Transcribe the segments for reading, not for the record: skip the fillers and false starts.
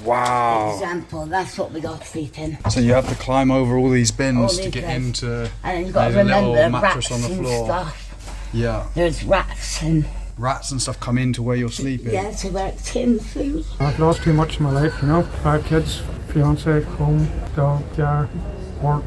Wow. Example, that's what we got to sleep in. So you have to climb over all these bins to get into. And then you've got to there's a remember little mattress rats on the and floor. stuff. Yeah. There's rats and... Rats and stuff come into where you're sleeping. Yeah, so where it's tin food. I've lost too much in my life, you know. 5 kids, fiance, home, dog, car, work.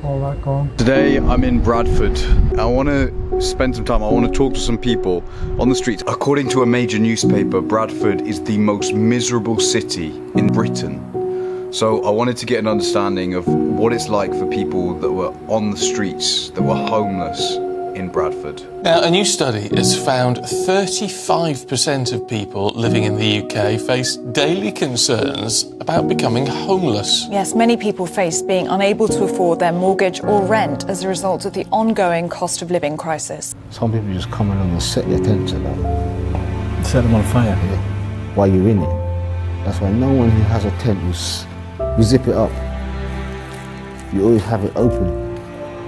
All that gone. Today I'm in Bradford. I want to spend some time, I want to talk to some people on the streets. According to a major newspaper, Bradford is the most miserable city in Britain. So I wanted to get an understanding of what it's like for people that were on the streets, that were homeless in Bradford. Now, a new study has found 35% of people living in the UK face daily concerns about becoming homeless. Yes, many people face being unable to afford their mortgage or rent as a result of the ongoing cost of living crisis. Some people just come along and set their tents at that. Set them on fire? Yeah, while you're in it. That's why no one who has a tent you zip it up. You always have it open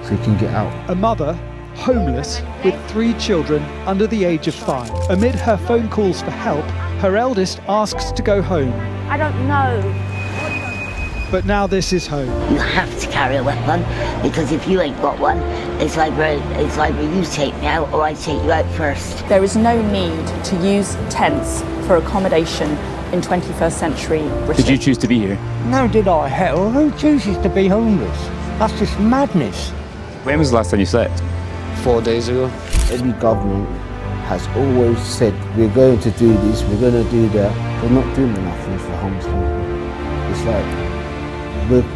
so you can get out. A mother, homeless, with 3 children under the age of 5. Amid her phone calls for help, her eldest asks to go home. I don't know. But now this is home. You have to carry a weapon, because if you ain't got one, it's either you take me out or I take you out first. There is no need to use tents for accommodation in 21st century Britain. Did you choose to be here? No, did I? Hell, who chooses to be homeless? That's just madness. When was the last time you slept? 4 days ago. Every government has always said, we're going to do this, we're going to do that. They're not doing nothing for homeless people. It's like,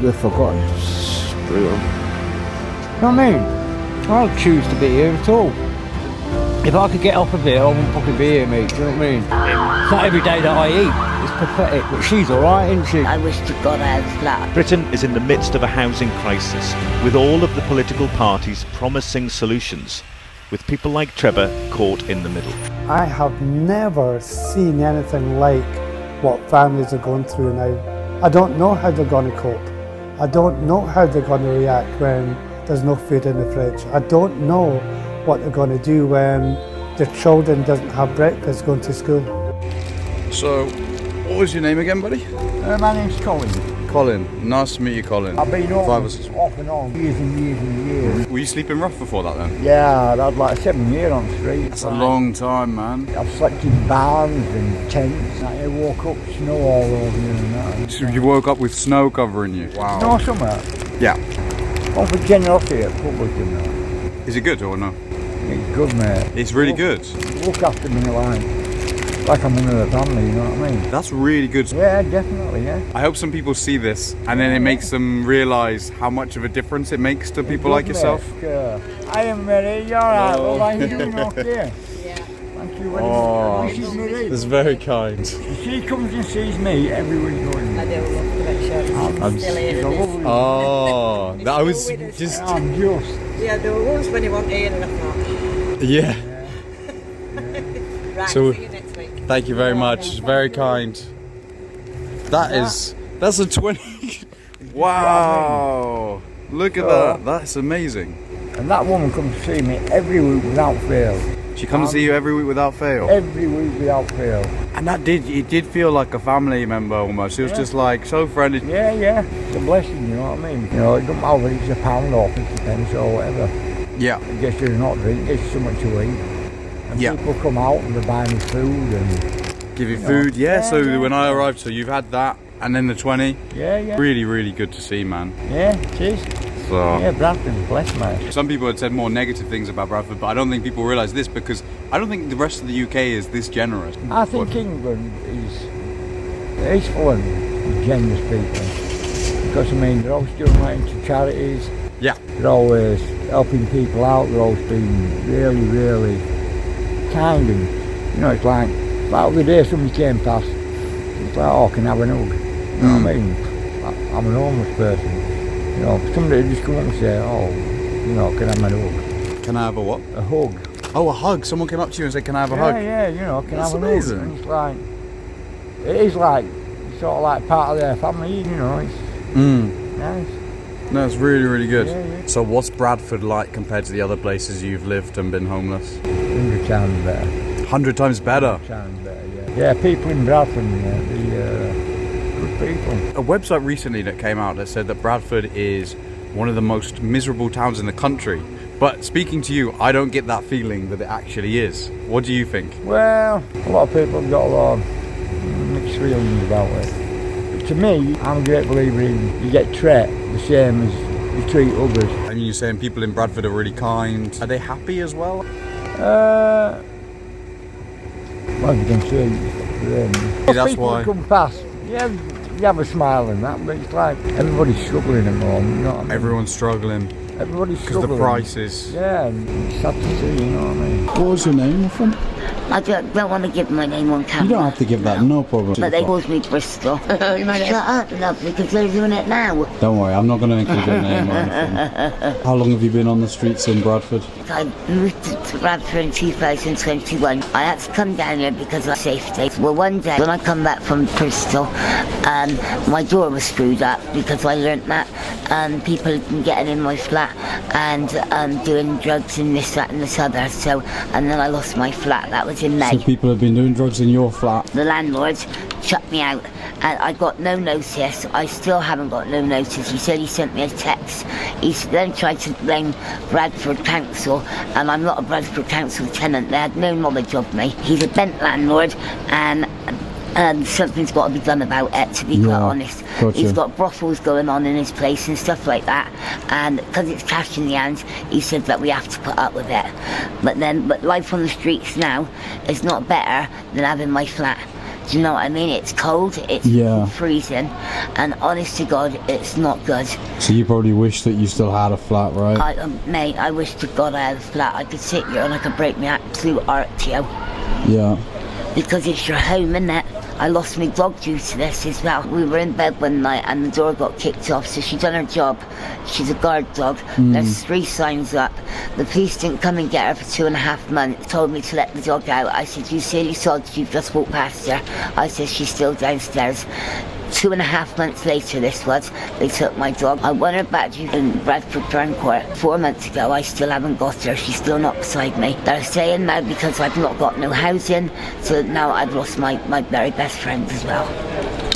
we're forgotten. It's brutal. You know what I mean? I don't choose to be here at all. If I could get off of here, I wouldn't fucking be here, mate. Do you know what I mean? It's not every day that I eat. It's pathetic, but she's alright, isn't she? I wish to God I had a flat. Britain is in the midst of a housing crisis, with all of the political parties promising solutions, with people like Trevor caught in the middle. I have never seen anything like what families are going through now. I don't know how they're going to cope. I don't know how they're going to react when there's no food in the fridge. I don't know what they're going to do when their children doesn't have breakfast going to school. So, what was your name again, buddy? My name's Colin. Colin. Nice to meet you, Colin. I've been homeless off and on years and years and years. Were you sleeping rough before that then? Yeah, I'd had like 7 years on the street. It's a long time, man. I've slept in barns and tents. I woke up, snow all over you and that. So you woke up with snow covering you? Wow. Snow somewhere? Yeah. One for generosity at public, you know. Is it good or no? It's good, mate. It's really good. Look after me like I'm one of the family, you know what I mean? That's really good. Yeah, definitely, yeah. I hope some people see this and then it makes them realise how much of a difference it makes to people like yourself. I am Mary, you're alright, well, I'm doing okay. Yeah. Thank you very much. This is Marie. That's very kind. She comes and sees me every week going. I do love to make sure I'm still here in this. Oh, that was just... I'm just... Yeah, there were once when he wasn't here and I thought... Yeah. Right, So- see you next week. Thank you very much. Very kind. That's a 20. Wow. Look at that. That's amazing. And that woman comes to see me every week without fail. She comes to see you every week without fail. Every week without fail. And it did feel like a family member almost. It was just like so friendly. Yeah, yeah. It's a blessing, you know what I mean? You know, it doesn't matter whether it's £1 or 50 pence or whatever. Yeah. It gets you not drink, it gets something to eat. And Yeah. people come out and they buy me food and... Give you food. Yeah, so when I arrived, so you've had that and then the 20. Yeah, yeah. Really, really good to see, man. Yeah, cheers. So, Yeah, Bradford's blessed, mate. some people had said more negative things about Bradford, but I don't think people realise this because I don't think the rest of the UK is this generous. I think England is full of generous people. Because, I mean, they're always doing right into charities. Yeah. They're always helping people out. They're always being really, really kind. And, you know, it's like the other day somebody came past. It's like, oh, can I have an hug? You know what I mean? I'm an homeless person. You know, somebody just come up and say, oh, you know, can I have a hug? Can I have a what? A hug. Oh, a hug. Someone came up to you and said, can I have a hug? Yeah, you know, can I That's have an amazing. hug? And it's like, it is like, sort of like part of their family, you know, it's nice. No, it's really, really good. Yeah, yeah. So what's Bradford like compared to the other places you've lived and been homeless? 100 times better. 100 times better. 100 times better, yeah. Yeah, people in Bradford, the good people. A website recently that came out that said that Bradford is one of the most miserable towns in the country. But speaking to you, I don't get that feeling that it actually is. What do you think? Well, a lot of people have got a lot of mixed feelings about it. But to me, I'm a great believer in you get treated the same as you treat others. I mean, you're saying people in Bradford are really kind. Are they happy as well? Well, you can see. That's people why. Come past, yeah, you have a smile and that, but it's like everybody's struggling at the moment, you know what I mean? Everyone's struggling. Everybody's Because of the prices. Yeah, it's sad to see, you know what I mean? What was your name, my friend? I don't want to give my name on camera. You don't have to give that, no problem. But they called me Bristol. Shut up, love, because they're doing it now. Don't worry, I'm not going to include your name or anything. How long have you been on the streets in Bradford? I moved to Bradford in 2021. I had to come down here because of safety. Well, one day when I come back from Bristol, my door was screwed up because I learnt that people had been getting in my flat and doing drugs and this, that and this other. So, and then I lost my flat. That was in May. So people have been doing drugs in your flat? The landlord shut me out and I got no notice. I still haven't got no notice. He said he sent me a text. He then tried to blame Bradford Council, and I'm not a Bradford Council tenant. They had no knowledge of me. He's a bent landlord and something's got to be done about it, to be quite honest. Gotcha. He's got brothels going on in his place and stuff like that, and because it's cash in the hands, he said that we have to put up with it. But life on the streets now is not better than having my flat. Do you know what I mean? It's cold, it's freezing, and honest to God, it's not good. So you probably wish that you still had a flat, right? Mate, I wish to God I had a flat. I could sit here and I could break my absolute heart to you. Yeah. Because it's your home, innit? I lost my dog due to this as well. We were in bed one night and the door got kicked off, so she'd done her job. She's a guard dog. There's 3 signs up. The police didn't come and get her for 2.5 months. Told me to let the dog out. I said, you silly sods, you've just walked past her. I said, she's still downstairs. 2.5 months later, this was, they took my dog. I won her back in Bradford Crown Court 4 months ago. I still haven't got her. She's still not beside me. They're saying now because I've not got no housing, so now I've lost my very best friend as well.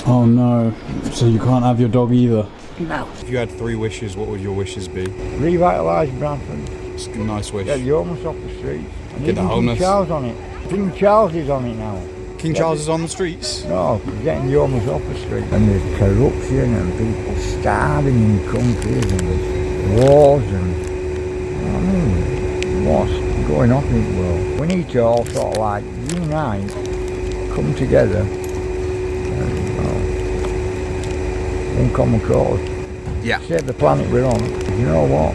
Oh no, so you can't have your dog either? No. If you had 3 wishes, what would your wishes be? Revitalise Bradford. It's a nice wish. Get the homeless off the streets. Get the homeless. King Charles on it. King Charles is on it now. King Charles is on the streets? No, getting the homeless off the street. And there's corruption and people starving in countries and there's wars and, you know what I mean, what's going on in the world. We need to all sort of like unite, come together and one common cause. Yeah. Save the planet we're on. You know what?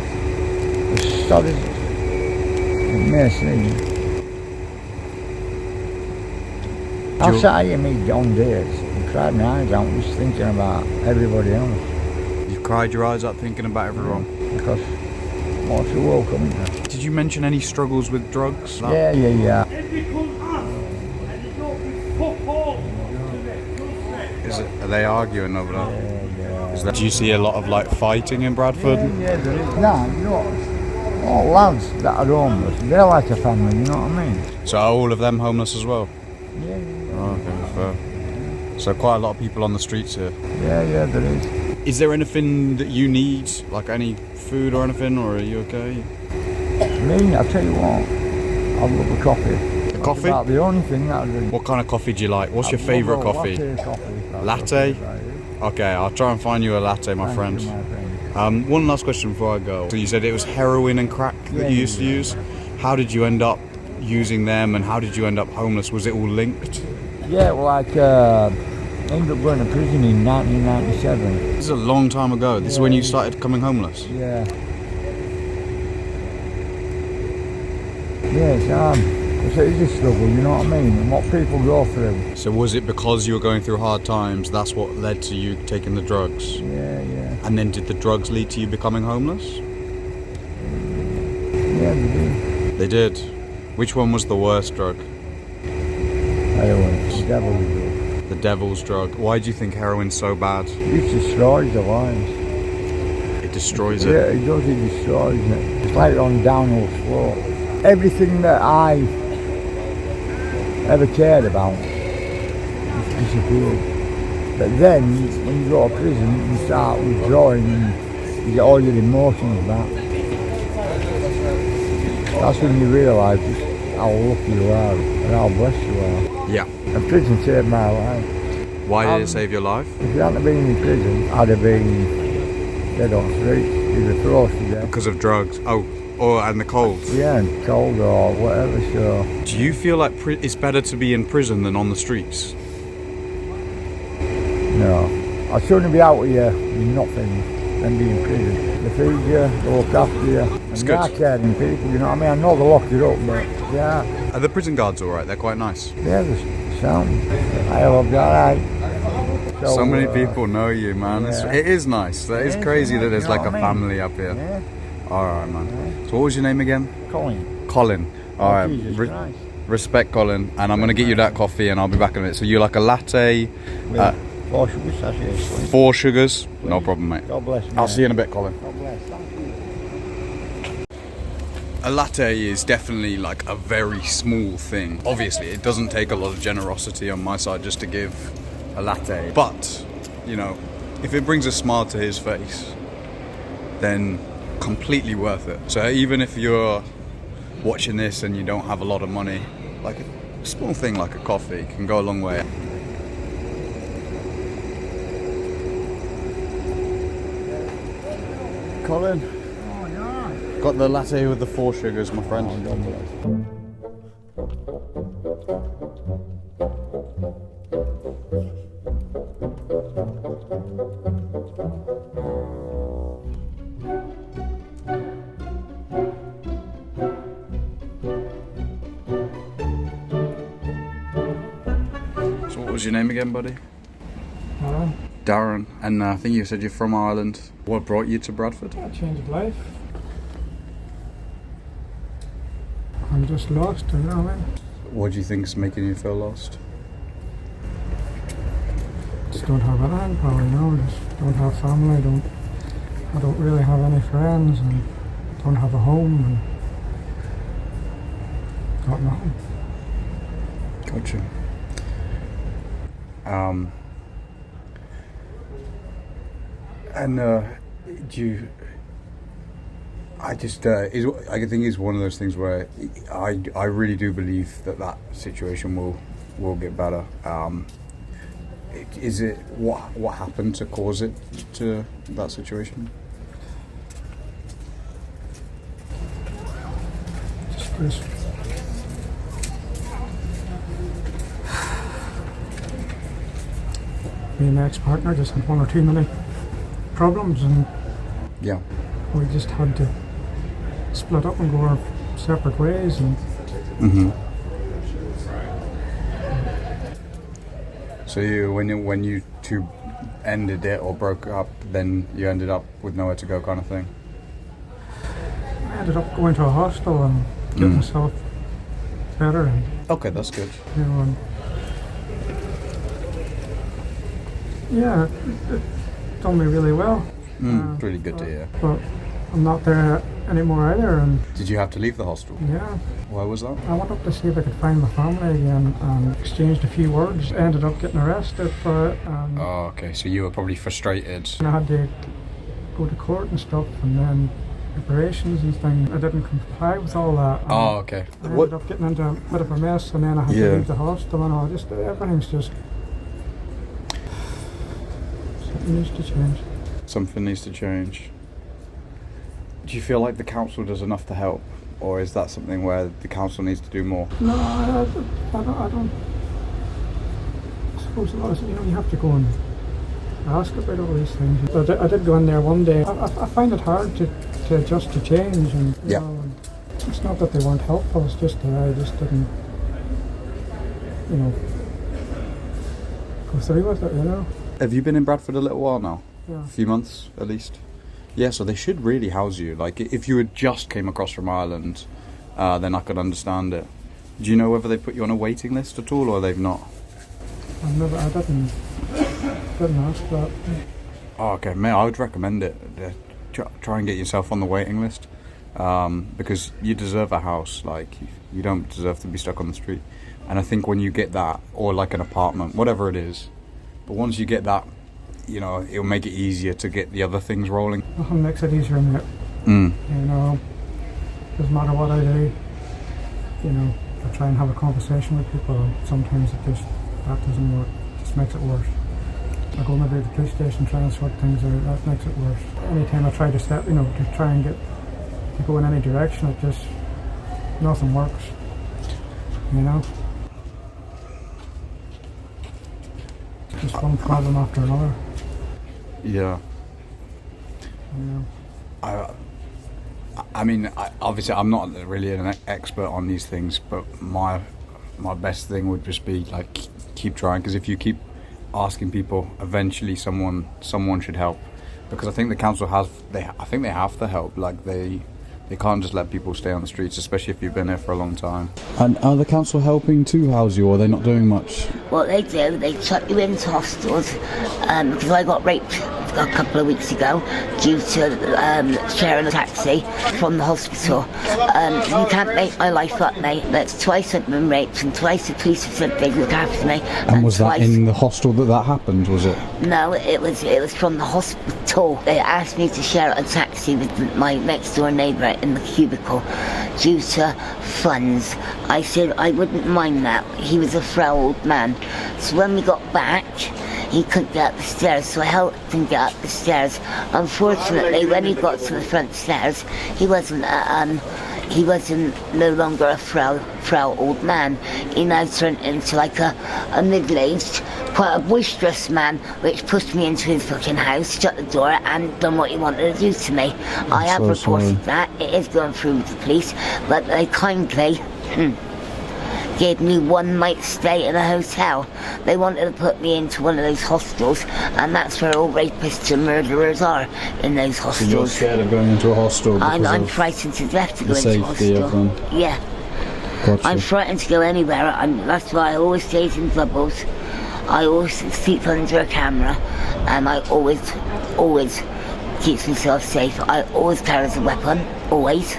As sad as it may seem, I've sat here me on days and cried my eyes out just thinking about everybody else. You've cried your eyes out thinking about everyone? Because what's the world coming to? Did you mention any struggles with drugs? Yeah. Are they arguing over that? Yeah. Do you see a lot of like fighting in Bradford? Yeah, there is. No, you know, all lads that are homeless, they're like a family, you know what I mean? So are all of them homeless as well? Yeah. Oh, okay, fair. So quite a lot of people on the streets here? Yeah, there is. Is there anything that you need, like any food or anything, or are you okay? Me, I'll tell you what, I love a coffee. A coffee? That's about the only thing that I drink. What kind of coffee do you like? What's your favourite coffee? Latte? Okay, I'll try and find you a latte, my friend. One last question before I go. So you said it was heroin and crack that you used to use. How did you end up using them and how did you end up homeless? Was it all linked? Yeah, well, I ended up going to prison in 1997. This is a long time ago. This is when you started becoming homeless? Yeah. Yeah, it's hard. It's a struggle, you know what I mean? And what people go through. So was it because you were going through hard times, that's what led to you taking the drugs? Yeah. And then did the drugs lead to you becoming homeless? Yeah, they did. They did? Which one was the worst drug? Heroin, the devil's drug. The devil's drug. Why do you think heroin's so bad? It destroys the lives. It destroys it? Yeah, it does, it destroys it. It's like on downhill slope. Everything that I ever cared about disappeared. But then, when you go to prison, you start withdrawing and you get all your emotions back. That's when you realise just how lucky you are and how blessed you are. Yeah. And prison saved my life. Why did it save your life? If you hadn't been in prison, I'd have been dead on the street, either close to death. Because of drugs? Oh, and the cold? Yeah, and cold or whatever, so... Do you feel like it's better to be in prison than on the streets? No. I'd sooner be out here with nothing than be in prison. They feed you, they look after you, and they are caring people, you know what I mean? I know they lock you up, but yeah. Are the prison guards alright? They're quite nice? Yeah, they're sound. I love that, So many people know you, man. Yeah. It is nice. That is crazy that there's like a family up here. Yeah. Alright, man. So what was your name again? Colin. Colin. Alright. Respect, Colin. And I'm going to get you that coffee and I'll be back in a minute. So you like a latte? 4 sugars, sachets. 4 sugars? No problem, mate. God bless you. I'll see you in a bit, Colin. God bless. Thank you. A latte is definitely like a very small thing. Obviously, it doesn't take a lot of generosity on my side just to give a latte. But, you know, if it brings a smile to his face, then completely worth it. So even if you're watching this and you don't have a lot of money, like a small thing like a coffee can go a long way. Colin, got the latte with the 4 sugars, my friend. So what was your name again, buddy? Darren. Darren, and I think you said you're from Ireland. What brought you to Bradford? A change of life. I'm just lost, you know what I mean? What do you think's making you feel lost? Just don't have anything, probably, you know. Just don't have family, I don't really have any friends, and don't have a home, and got nothing. Gotcha. And do you? I just I think it's one of those things where I really do believe that situation will get better. Is it what happened to cause it to that situation? Just me and my ex-partner just had 1 or 2 many problems, and yeah, we just had to split up and go our separate ways. And So when you two ended it or broke up, then you ended up with nowhere to go, kind of thing. I ended up going to a hostel and getting myself better. And, okay, that's good. You know, and yeah, it done me really well. Really good to hear. But I'm not there anymore either. And did you have to leave the hostel? Yeah. Why was that? I went up to see if I could find my family again and exchanged a few words. Ended up getting arrested for it. Oh, okay. So you were probably frustrated. And I had to go to court and stuff, and then operations and things. I didn't comply with all that. Oh, okay. I ended up getting into a bit of a mess, and then I had to leave the hostel and all. Just everything's just something needs to change. Something needs to change. Do you feel like the council does enough to help, or is that something where the council needs to do more? No, I don't. I suppose a lot of, you have to go and ask about all these things. I did go in there one day. I find it hard to adjust to change, and you know, and it's not that they weren't helpful. It's just that I just didn't, go through with it. Have you been in Bradford a little while now? Yeah. A few months at least. Yeah, so they should really house you. Like, if you had just came across from Ireland, then I could understand it. Do you know whether they put you on a waiting list at all, or they've not? I didn't ask that. Oh, okay, mate, I would recommend it. Try and get yourself on the waiting list, because you deserve a house. Like, you don't deserve to be stuck on the street. And I think when you get that, or like an apartment, whatever it is, but once you get that, you know, it'll make it easier to get the other things rolling. Nothing makes it easier than it. You know, doesn't matter what I do, you know, I try and have a conversation with people, and sometimes that doesn't work, it just makes it worse. I go maybe to the police station, try and sort things out, that makes it worse. Anytime I try to step, you know, to try and get to go in any direction, it just, nothing works, you know. Just one problem after another. Yeah. You know. I mean, obviously I'm not really an expert on these things, but my best thing would just be like keep trying, because if you keep asking people, eventually someone should help, because I think the council I think they have to help. Like they can't just let people stay on the streets, especially if you've been there for a long time. And are the council helping to house you, or are they not doing much? What they do, they chuck you into hostels, because I got raped a couple of weeks ago due to sharing a taxi from the hospital. You can't make my life up, mate. That's twice I've been raped, and twice the police have said they'd look after me. And was that in the hostel that happened, was it? No, it was from the hospital. They asked me to share a taxi with my next door neighbour in the cubicle due to funds. I said I wouldn't mind that. He was a frail old man. So when we got back, he couldn't get up the stairs, so I helped him get up the stairs. Unfortunately, when he got to the front stairs, he wasn't no longer a frail old man. He now turned into like a middle-aged, quite a boisterous man, which pushed me into his fucking house, shut the door, and done what he wanted to do to me. I have reported that. It is going through with the police, but they kindly gave me one night stay in a hotel. They wanted to put me into one of those hostels, and that's where all rapists and murderers are, in those hostels. So you're scared of going into a hostel? I'm frightened to death to go into a hostel. Of them. Yeah. Gotcha. I'm frightened to go anywhere. That's why I always stay in doubles. I always sleep under a camera, and I always keep myself safe. I always carry a weapon, always.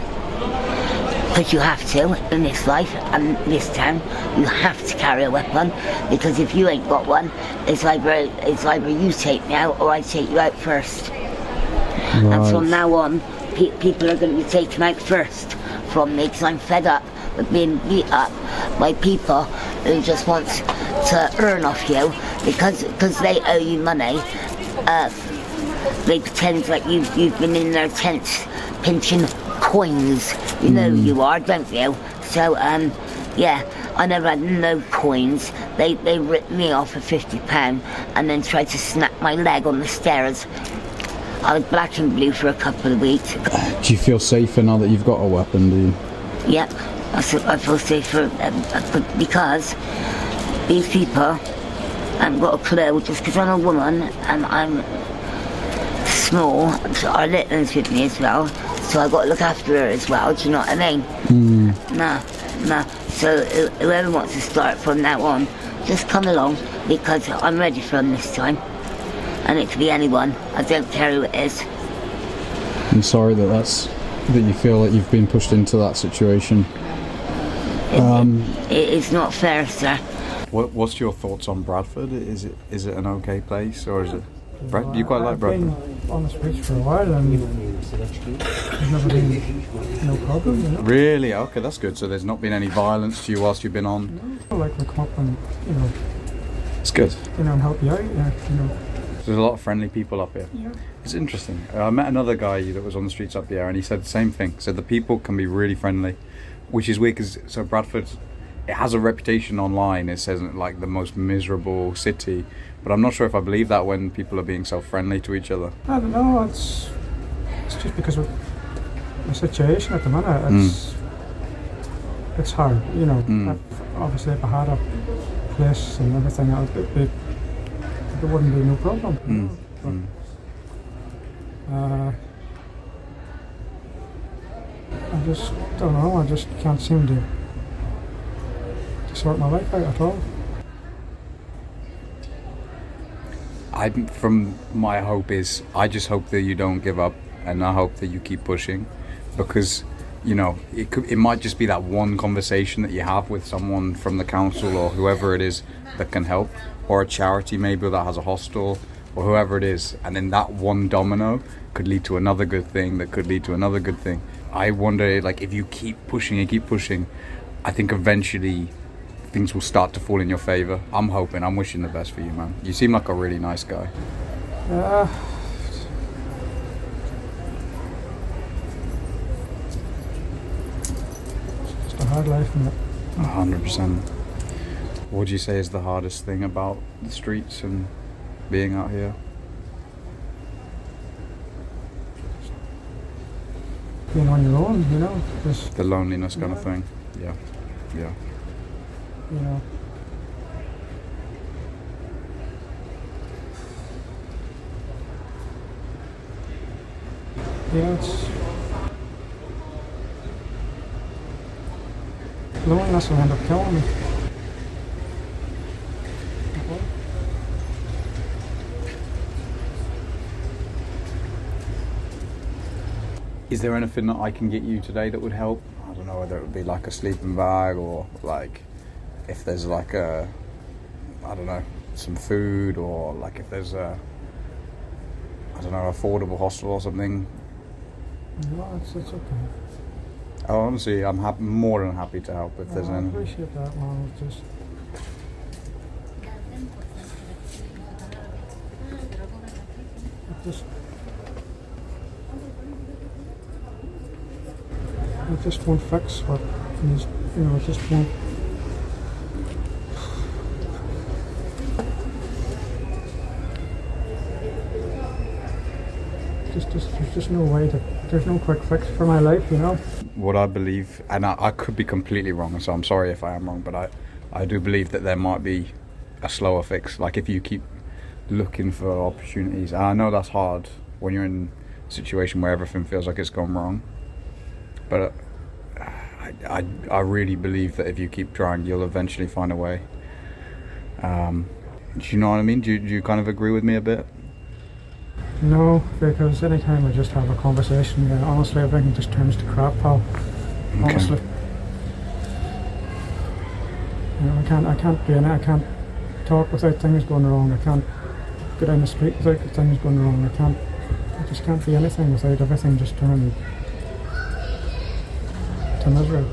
Because you have to in this life and this town, you have to carry a weapon, because if you ain't got one, it's either you take me out or I take you out first. Right. And from now on, people are going to be taken out first from me, because I'm fed up with being beat up by people who just want to earn off you because they owe you money. They pretend like you've been in their tents pinching coins. You know who you are, don't you? So yeah, I never had no coins. They ripped me off for £50 and then tried to snap my leg on the stairs. I was black and blue for a couple of weeks. Do you feel safer now that you've got a weapon, do you? Yep, I feel safer because these people haven't got a clue. Just because I'm a woman and I'm small, so our littlings with me as well, so I've got to look after her as well, do you know what I mean? No. So whoever wants to start from now on, just come along, because I'm ready for them this time. And it could be anyone, I don't care who it is. I'm sorry that you feel like you've been pushed into that situation. It's not fair, sir. What's your thoughts on Bradford? Is it an okay place, or is it? Do you quite like Bradford? I've been on the streets for a while, and there's never been no problem, you know. Really? Okay, that's good. So there's not been any violence to you whilst you've been on? No. Like, we come up and, you know, it's good. You know, and help you out, yeah, you know. There's a lot of friendly people up here. Yeah. It's interesting. I met another guy that was on the streets up here, and he said the same thing. Said the people can be really friendly, which is weird, because Bradford, it has a reputation online. It says like the most miserable city, but I'm not sure if I believe that when people are being so friendly to each other. I don't know. It's just because of the situation at the minute. It's hard, you know. Obviously, if I had a place and everything, there wouldn't be no problem. I just don't know. I just can't seem to sort my life out at all. My hope is, I just hope that you don't give up, and I hope that you keep pushing, because you know, it might just be that one conversation that you have with someone from the council or whoever it is that can help, or a charity maybe that has a hostel, or whoever it is, and then that one domino could lead to another good thing that could lead to another good thing. I wonder, like, if you keep pushing and keep pushing, I think eventually things will start to fall in your favor. I'm hoping, I'm wishing the best for you, man. You seem like a really nice guy. It's a hard life, isn't it? 100%. What would you say is the hardest thing about the streets and being out here? Being on your own, you know. Just, the loneliness kind of thing. Yeah. You know. Yeah, it's loneliness will end up killing me. Is there anything that I can get you today that would help? I don't know whether it would be like a sleeping bag, or like if there's like I don't know, some food, or like if there's I don't know, affordable hostel or something. No, it's okay. Oh, honestly, I'm more than happy to help if there's I anything. appreciate that, man. It's just it just won't fix what needs, you know, it just won't. There's just no way to, there's no quick fix for my life, you know. What I believe, and I could be completely wrong, so I'm sorry if I am wrong, but I do believe that there might be a slower fix. Like if you keep looking for opportunities, and I know that's hard when you're in a situation where everything feels like it's gone wrong, but I really believe that if you keep trying, you'll eventually find a way. Do you know what I mean? Do you kind of agree with me a bit? No, because anytime I just have a conversation, honestly, everything just turns to crap, pal. Honestly. You know, I can't do anything. I can't talk without things going wrong. I can't go down the street without things going wrong. I just can't do anything without everything just turning to misery.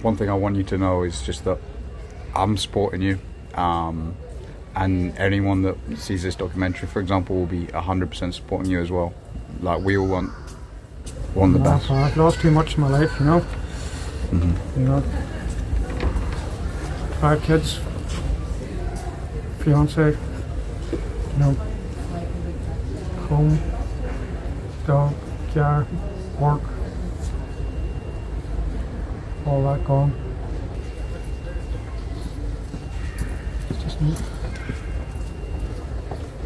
One thing I want you to know is just that I'm supporting you. And anyone that sees this documentary, for example, will be 100% supporting you as well. Like, we all want the best. I've lost too much in my life, you know. Mm-hmm. You know, 5 kids, fiance, you know, home, dog, car, work, all that gone. It's just me.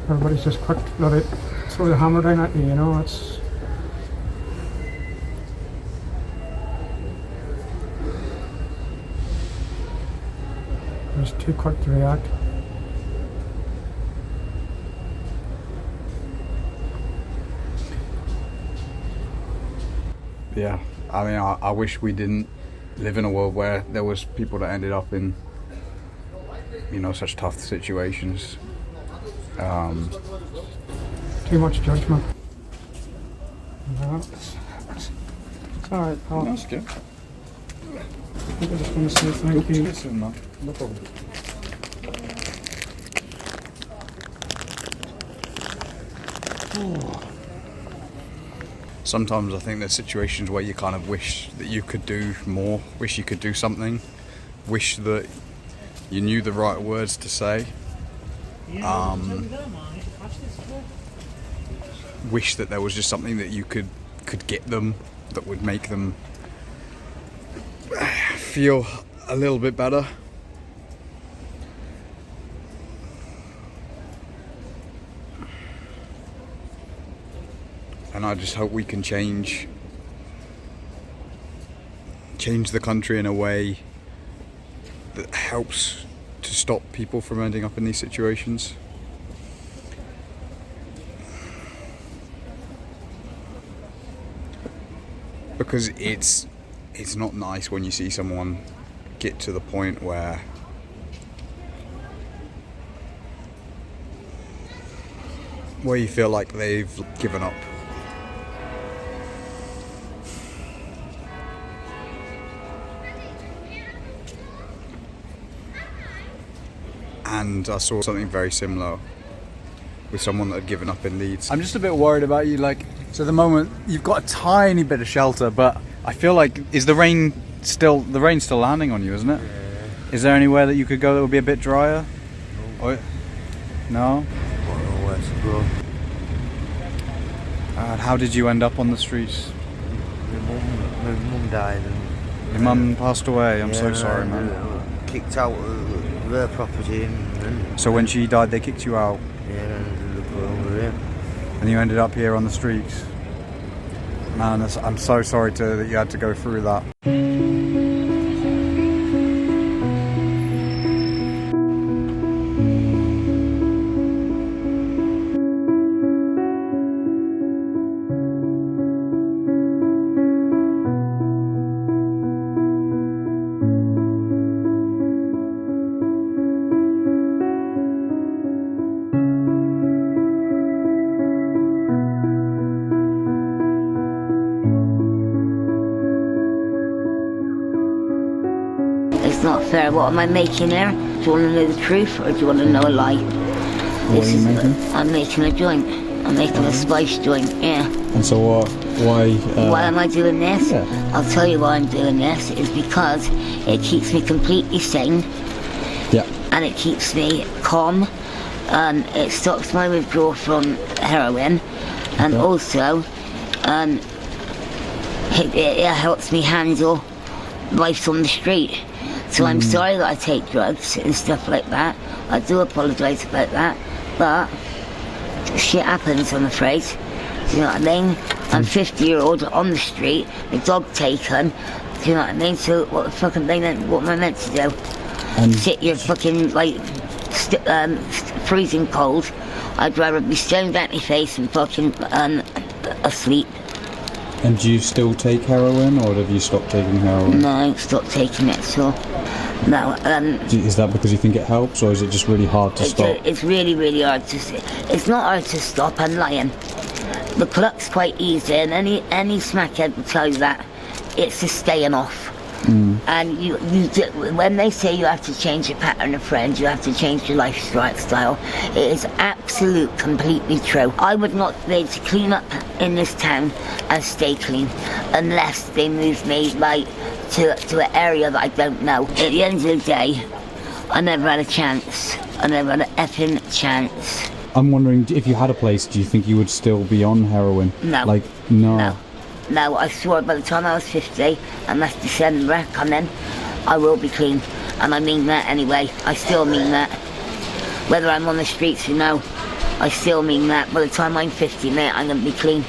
Everybody's just quick to bloody throw the hammer down at you, you know. It's just too quick to react. Yeah, I mean, I wish we didn't live in a world where there was people that ended up in, you know, such tough situations. Too much judgment. No, it's alright, pal. That's good. I think I just want to say thank you. No problem. Sometimes I think there's situations where you kind of wish that you could do more, wish you could do something, wish that you knew the right words to say. Wish that there was just something that you could get them that would make them feel a little bit better. And I just hope we can change the country in a way that helps to stop people from ending up in these situations. because it's not nice when you see someone get to the point where you feel like they've given up. And I saw something very similar with someone that had given up in Leeds. I'm just a bit worried about you, like, so at the moment you've got a tiny bit of shelter, but I feel like, is the rain still landing on you, isn't it? Yeah. Is there anywhere that you could go that would be a bit drier? No? I don't know where to go. And how did you end up on the streets? My mum died. And your mum passed away, I'm so sorry, man. Kicked out of their property. So when she died, they kicked you out? Yeah, and look over here. And you ended up here on the streets? Man, I'm so sorry that you had to go through that. It's not fair. What am I making here? Do you want to know the truth or do you want to know a lie? What are you making? I'm making a joint. I'm making a spice joint, yeah. And so why... why am I doing this? Yeah. I'll tell you why I'm doing this. Is because it keeps me completely sane. Yeah. And it keeps me calm. It stops my withdrawal from heroin. And also, it helps me handle life on the street. So I'm sorry that I take drugs and stuff like that. I do apologise about that. But shit happens, I'm afraid. Do you know what I mean? I'm 50-year-old on the street, the dog taken. Do you know what I mean? So what the fuck am I meant to do? Sit here fucking like freezing cold. I'd rather be stoned at my face and fucking asleep. And do you still take heroin, or have you stopped taking heroin? No, I stopped taking it, so... No, is that because you think it helps, or is it just really hard to stop? It's really, really hard to... It's not hard to stop, I'm lying. The cluck's quite easy, and any smackhead will tell you that. It's just staying off. And when they say you have to change your pattern of friends, you have to change your lifestyle, it is completely true. I would not be able to clean up in this town and stay clean unless they move me to an area that I don't know. At the end of the day, I never had a chance. I never had an effing chance. I'm wondering, if you had a place, do you think you would still be on heroin? No. Like, no. No, I swore by the time I was 50, and that's December coming, I will be clean. And I mean that anyway. I still mean that. Whether I'm on the streets or no, I still mean that. By the time I'm 50, mate, I'm going to be clean.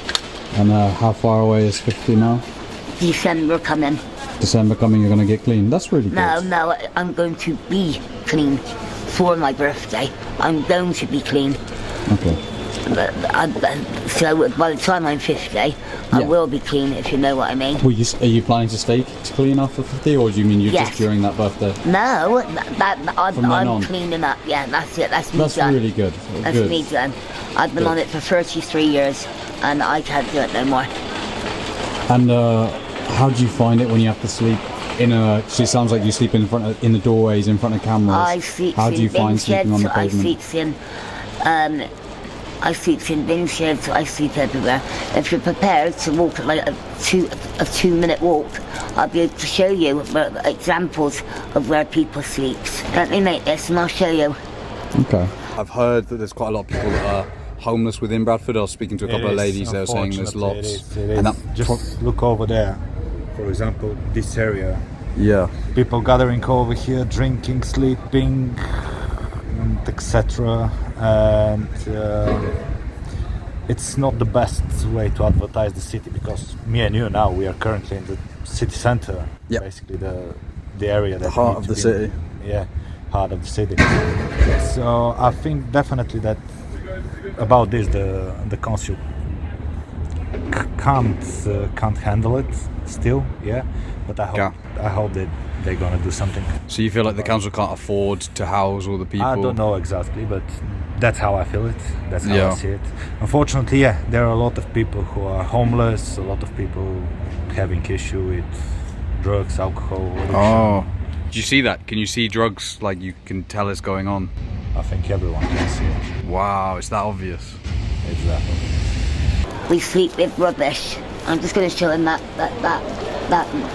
And how far away is 50 now? December coming. December coming, you're going to get clean? That's really good. No, I'm going to be clean for my birthday. I'm going to be clean. Okay. So by the time I'm 50, I will be clean, if you know what I mean. Are you planning to stay clean after 50, or do you mean just during that birthday? No, I'm cleaning up. Yeah, that's it. That's me done. That's really good. That's me done. I've been on it for 33 years, and I can't do it no more. And how do you find it when you have to sleep in a? So it sounds like you sleep in the doorways, in front of cameras. How do you find sleeping on the pavement? I sleep in bin sheds, I sleep everywhere. If you're prepared to walk like a 2-minute walk, I'll be able to show you examples of where people sleep. Let me make this and I'll show you. Okay. I've heard that there's quite a lot of people that are homeless within Bradford. I was speaking to a couple of ladies, they were saying there's lots. And just look over there, for example, this area. Yeah. People gathering over here, drinking, sleeping, etc. And it's not the best way to advertise the city, because me and you now, we are currently in the city center, basically the area, the heart of the city. Yeah, heart of the city. So I think definitely that about this the council can't handle it still. Yeah, but I hope that they're gonna do something. So you feel like the council can't afford to house all the people? I don't know exactly, but that's how I feel it. That's how I see it. Unfortunately, there are a lot of people who are homeless. A lot of people having issue with drugs, alcohol, addiction. Oh, do you see that? Can you see drugs? Like you can tell it's going on. I think everyone can see it. Wow, it's that obvious. Exactly. We sleep with rubbish. I'm just going to show him that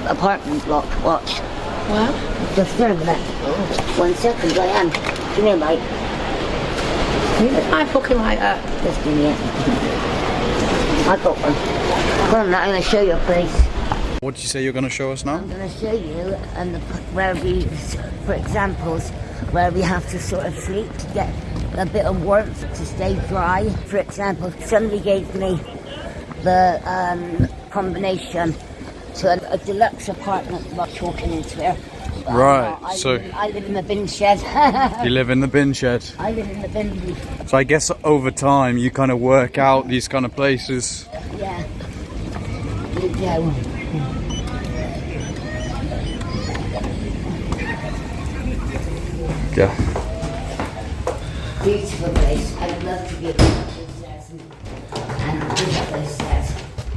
apartment block. Watch. What? Just there a minute. 1 second, I am. Come here, mate. I fucking like that. Just give me it. I got one. Come on, I'm going to show you a place. What did you say you're going to show us now? I'm going to show you where we, for examples, where we have to sort of sleep to get a bit of warmth to stay dry. For example, somebody gave me the combination to a deluxe apartment. I'm not talking into here. Right, I live in the bin shed. You live in the bin shed? I live in the bin. So I guess over time you kind of work out these kind of places. Yeah. Yeah. Yeah. Beautiful place. I'd love to be upstairs and visit those stairs.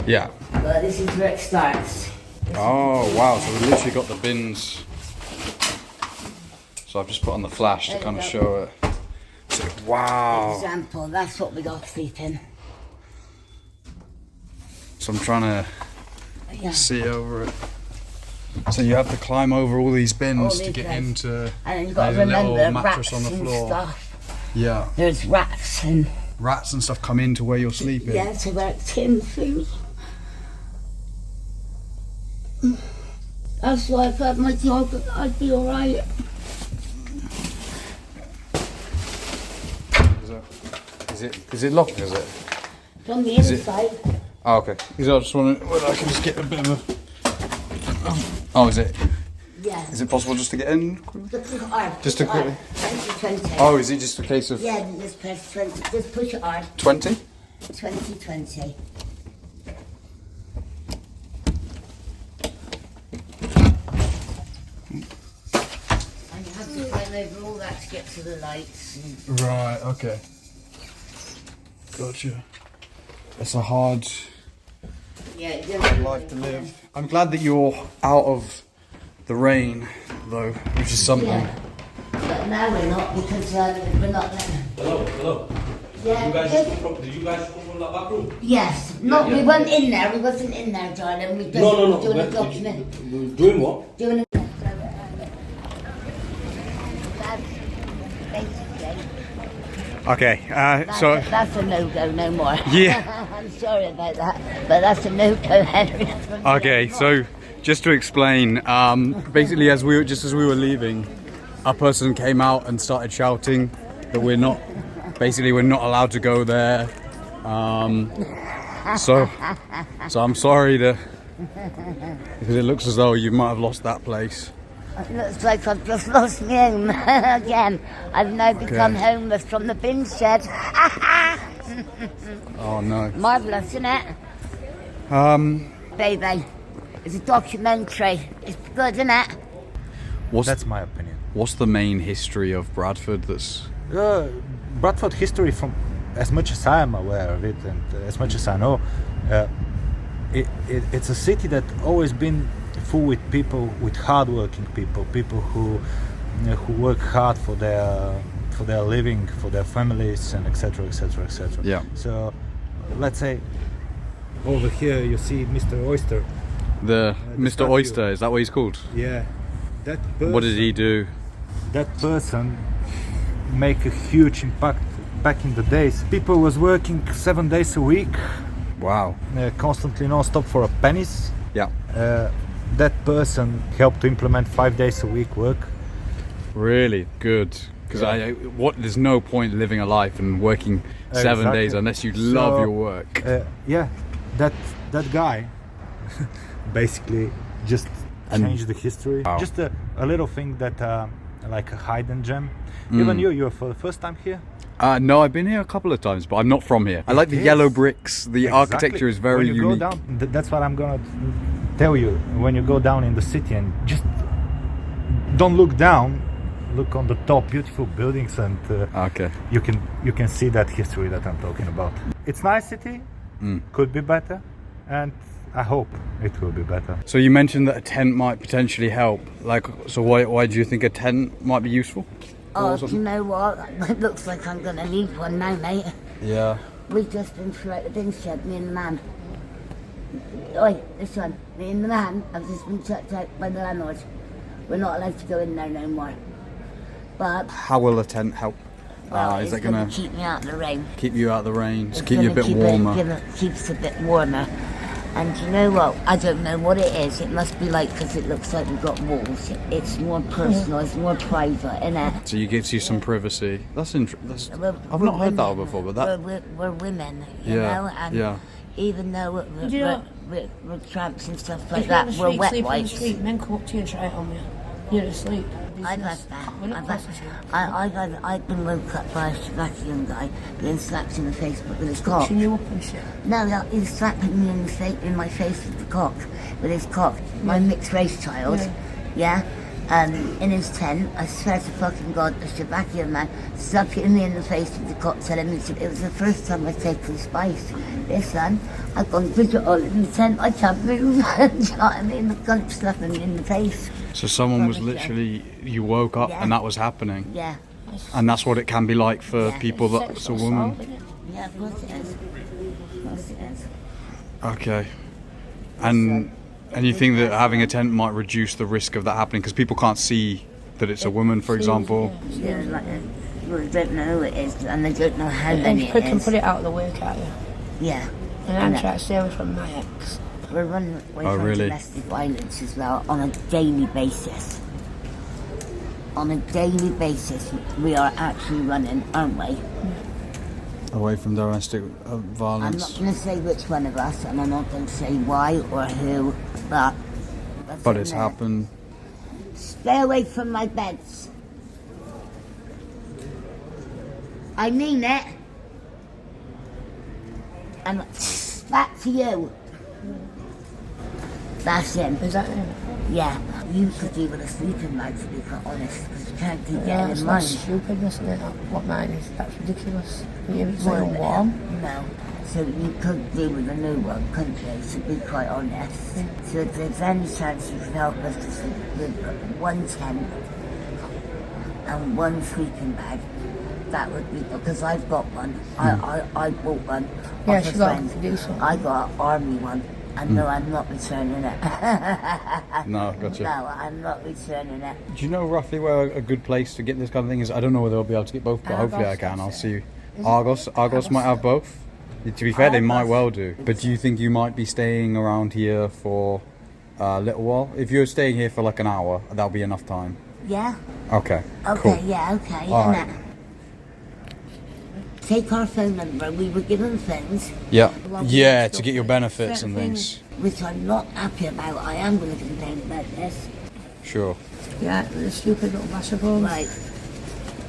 Yeah. But this is where it starts. Oh wow, so we literally got the bins. So I've just put on the flash to kind of show it. So, wow. Example, that's what we got to sleep in. So I'm trying to see over it. So you have to climb over all these bins to get into. And then you've got to remember mattress rats on the floor. And stuff. Yeah. There's rats and stuff come into where you're sleeping. Yeah, so where it's tin food. That's why if I had my dog, I'd be alright. Is it locked, is it? From the inside. Oh, okay. I just wondering whether I can just get a bit of a... Oh, is it? Yeah. Is it possible just to get in? Just to quickly... 2020. Oh, is it just a case of... Yeah, just press 20. Just push it hard. 20? 2020. And you have to climb over all that to get to the lights. Right, okay. Gotcha. It's a hard life to live. I'm glad that you're out of the rain, though, which is something. Yeah. But now we're not because we're not there. Hello. Yeah. Did you guys come from that back room? Yes. No, we weren't in there. We wasn't in there, darling. We just doing a document. Doing what? Doing a... Okay, so... That's a no-go, no more. Yeah. I'm sorry about that, but that's a no-go, Henry. Okay, so just to explain, basically as we were leaving, a person came out and started shouting that we're not allowed to go there. So I'm sorry because it looks as though you might have lost that place. It looks like I've just lost my home again. I've now become homeless from the bin shed. Oh no. Marvellous, isn't it? Baby, it's a documentary. It's good, isn't it? That's my opinion. What's the main history of Bradford that's... Bradford history, from as much as I am aware of it and as much as I know, it's a city that always been full with people, with hard-working people who work hard for their living, for their families, and etc. Yeah. So, let's say over here you see Mr. Oyster. The Mr. statue. Oyster, is that what he's called? Yeah. That person, what did he do? That person make a huge impact back in the days. People was working 7 days a week. Wow. Constantly non-stop for a pennies. Yeah. That person helped to implement 5 days a week work. Really good, because there's no point living a life and working 7 days unless you love your work. Yeah, that guy basically just changed the history. Wow. Just a little thing that like a hidden gem. Even you're for the first time here? No, I've been here a couple of times, but I'm not from here. I like the yellow bricks. The architecture is very when you unique. Go down, that's what I'm gonna tell you. When you go down in the city and just don't look down, look on the top, beautiful buildings, and you can see that history that I'm talking about. It's nice city, could be better, and I hope it will be better. So you mentioned that a tent might potentially help. Like, so why do you think a tent might be useful? Oh, do you know what? It looks like I'm going to need one now, mate. Yeah. We've just been through out the bin shed, me and the man. Oi, this one. Me and the man have just been checked out by the landlord. We're not allowed to go in there no more. But how will a tent help? Well, is it's that going to keep me out of the rain. Keep you out of the rain, It's keep you a bit warmer. Keeps a bit warmer. And you know what? I don't know what it is. It must be like, because it looks like we've got walls. It's more personal, it's more private, innit? So it gives you some privacy. That's interesting. I've not heard that before, but that... We're women, you know? And even though we're tramps and stuff like that, we're wet sleep wipes. in the street, men come up to you and try it on you. You're asleep. I've had that. I've been woke up by a Slovakian guy being slapped in the face with his cock. Pushing you up and shit. No, he's slapping me in my face with the cock, with his cock. My mixed race child, in his tent. I swear to fucking God, the Slovakian man slapping me in the face with the cock, telling me it was the first time I'd taken spice. Listen, I've gone digital in the tent. I can't move. Do you know what I mean? The cunt slapping me in the face. So someone was literally, you woke up and that was happening? Yeah. And that's what it can be like for people that's a woman? Yeah, of course it is. Of course it is. Okay. And you think that having a tent might reduce the risk of that happening? Because people can't see that it's a woman, for example? Yeah, like, they don't know who it is and they don't know how many it is. And you can put it out of the way, can't you? Yeah. And I'm trying to stay away from my ex. We're running away from domestic violence as well on a daily basis. On a daily basis, we are actually running, aren't we? Away from domestic violence. I'm not going to say which one of us, and I'm not going to say why or who, but it's happened. Stay away from my beds. I mean it. And back to you. That's him. Is that him? Yeah. You could do with a sleeping bag, to be quite honest, because you can't keep getting in mine. That's stupid, isn't it? What mine is, that's ridiculous. It's so warm. No. So you could do with a new one, couldn't you, to be quite honest? So if there's any chance you could help us to sleep with one tent and one sleeping bag, that would be, because I've got one. I bought one off a friend. I got an army one. And no, I'm not returning it. No, gotcha. No, I'm not returning it. Do you know roughly where a good place to get this kind of thing is? I don't know whether I'll be able to get both, but hopefully I can. I'll see you. Argos might have both. To be fair, they might well do. But do you think you might be staying around here for a little while? If you're staying here for like an hour, that'll be enough time. Yeah. Okay. Okay, cool. yeah, okay. All right. Take our phone number. We were given things. Yeah. Yeah, to get your benefits and things. Which I'm not happy about. I am going to complain about this. Sure. Yeah, the stupid little massacres. Right.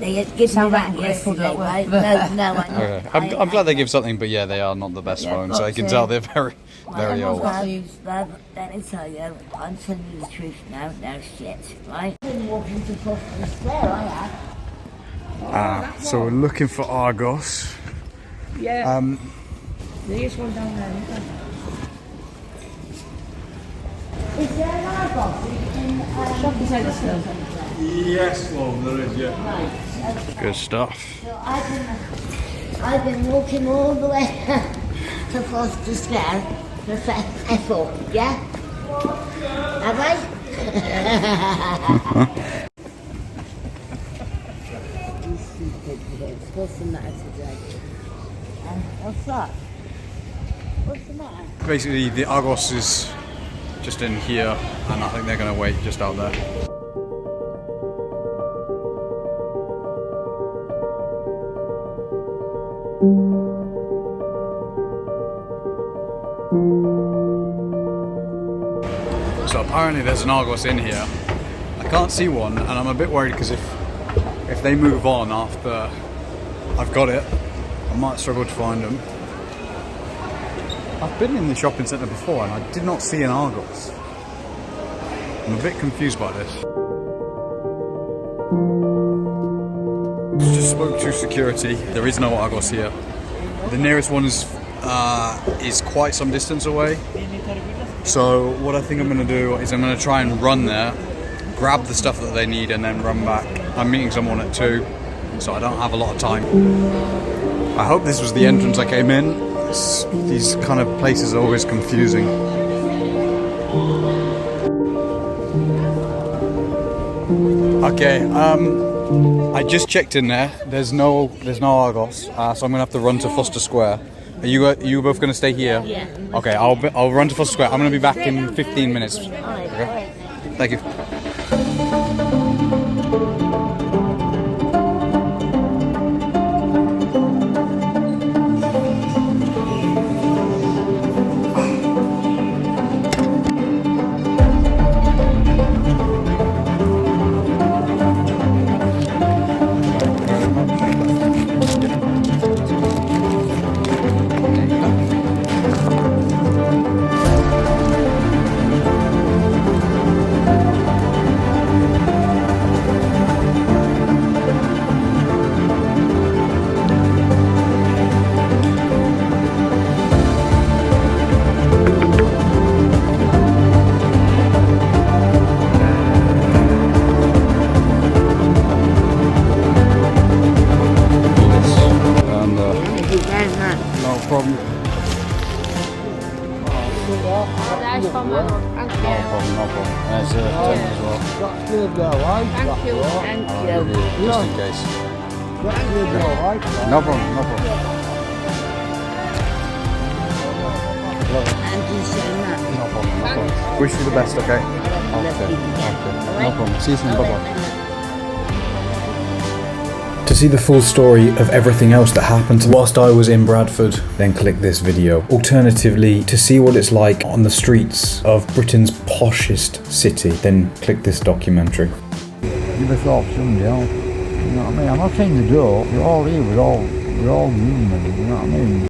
They give me that yesterday, right? No, I'm not. Okay. I'm glad they give something, but yeah, they are not the best phones. So I can tell they're very old. Let me tell you, I'm telling you the truth now. They're shit, right? I've been walking to Boston Square, I have. So we're looking for Argos. Yeah. There's one down there. Is there an Argos in shopping centre still? Yes, love, there is, yeah. Right, okay. Good stuff. So I've been walking all the way to Foster Square for Ethel, yeah? Have I? What's the matter today? What's that? What's the matter? Basically, the Argos is just in here, and I think they're going to wait just out there. So apparently there's an Argos in here. I I can't see one, and I'm a bit worried because if they move on after I've got it, I might struggle to find them. I've been in the shopping centre before and I did not see an Argos. I'm a bit confused by this. Just spoke to security. There is no Argos here. The nearest one is quite some distance away. So what I think I'm going to do is I'm going to try and run there, grab the stuff that they need, and then run back. I'm meeting someone at 2, so I don't have a lot of time. I hope this was the entrance I came in. These kind of places are always confusing. Okay, I just checked in there. There's no Argos, so I'm gonna have to run to Foster Square. Are you both gonna stay here? Yeah. Okay, I'll run to Foster Square. I'm gonna be back in 15 minutes. Okay. Thank you. No problem. That's from my thank you. No problem. There's a tent as well. Thank you, thank you. Just in case. No problem, no problem. No problem. Wish you the best, okay? Okay. No problem. See you soon. Bye-bye. To see the full story of everything else that happened whilst I was in Bradford, then click this video. Alternatively, to see what it's like on the streets of Britain's poshest city, then click this documentary. Give us off somebody else. You know what I mean? I'm not saying you do. We're all here. We're all human. You know what I mean?